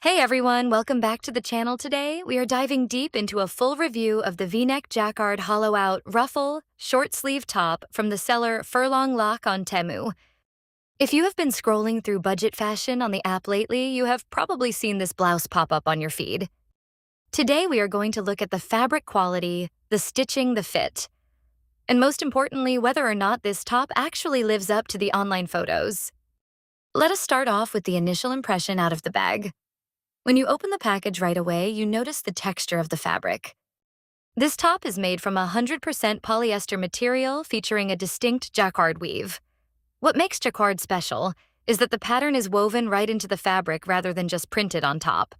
Hey everyone, welcome back to the channel today. We are diving deep into a full review of the V-neck Jacquard hollow-out Ruffle short sleeve top from the seller FURLONG LACH on Temu. If you have been scrolling through budget fashion on the app lately, you have probably seen this blouse pop up on your feed. Today we are going to look at the fabric quality, the stitching, the fit, and most importantly, whether or not this top actually lives up to the online photos. Let us start off with the initial impression out of the bag. When you open the package right away, you notice the texture of the fabric. This top is made from 100% polyester material featuring a distinct jacquard weave. What makes jacquard special is that the pattern is woven right into the fabric rather than just printed on top.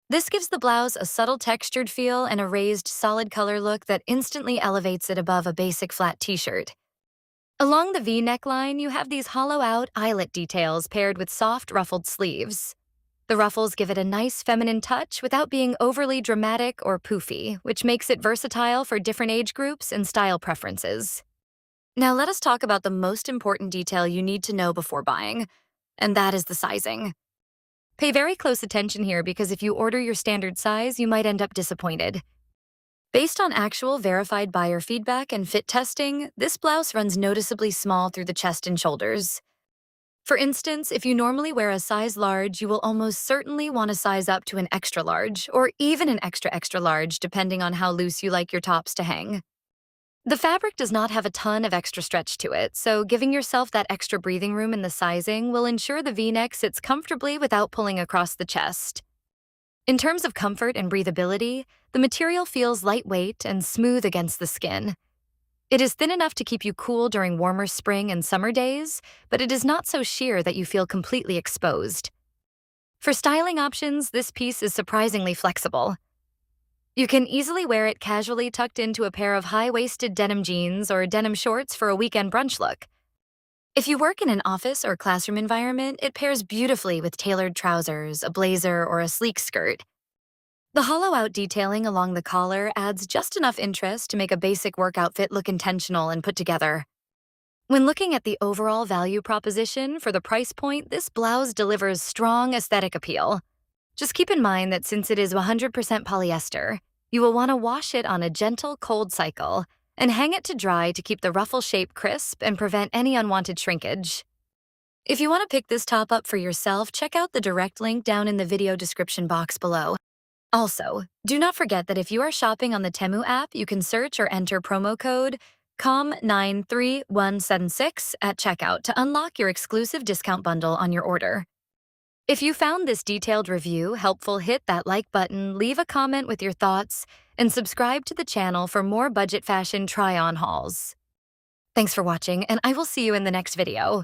This gives the blouse a subtle textured feel and a raised, solid color look that instantly elevates it above a basic flat t-shirt. Along the V neckline, you have these hollow-out eyelet details paired with soft ruffled sleeves. The ruffles give it a nice feminine touch without being overly dramatic or poofy, which makes it versatile for different age groups and style preferences. Now let us talk about the most important detail you need to know before buying, and that is the sizing. Pay very close attention here because if you order your standard size, you might end up disappointed. Based on actual verified buyer feedback and fit testing, this blouse runs noticeably small through the chest and shoulders. For instance, if you normally wear a size large, you will almost certainly want to size up to an extra large, or even an extra large, depending on how loose you like your tops to hang. The fabric does not have a ton of extra stretch to it, so giving yourself that extra breathing room in the sizing will ensure the V-neck sits comfortably without pulling across the chest. In terms of comfort and breathability, the material feels lightweight and smooth against the skin. It is thin enough to keep you cool during warmer spring and summer days, but it is not so sheer that you feel completely exposed. For styling options, this piece is surprisingly flexible. You can easily wear it casually tucked into a pair of high-waisted denim jeans or denim shorts for a weekend brunch look. If you work in an office or classroom environment, it pairs beautifully with tailored trousers, a blazer, or a sleek skirt. The hollow-out detailing along the collar adds just enough interest to make a basic work outfit look intentional and put together. When looking at the overall value proposition for the price point, this blouse delivers strong aesthetic appeal. Just keep in mind that since it is 100% polyester, you will want to wash it on a gentle cold cycle and hang it to dry to keep the ruffle shape crisp and prevent any unwanted shrinkage. If you want to pick this top up for yourself, check out the direct link down in the video description box below. Also, do not forget that if you are shopping on the Temu app, you can search or enter promo code COM93176 at checkout to unlock your exclusive discount bundle on your order. If you found this detailed review helpful, hit that like button, leave a comment with your thoughts, and subscribe to the channel for more budget fashion try-on hauls. Thanks for watching, and I will see you in the next video.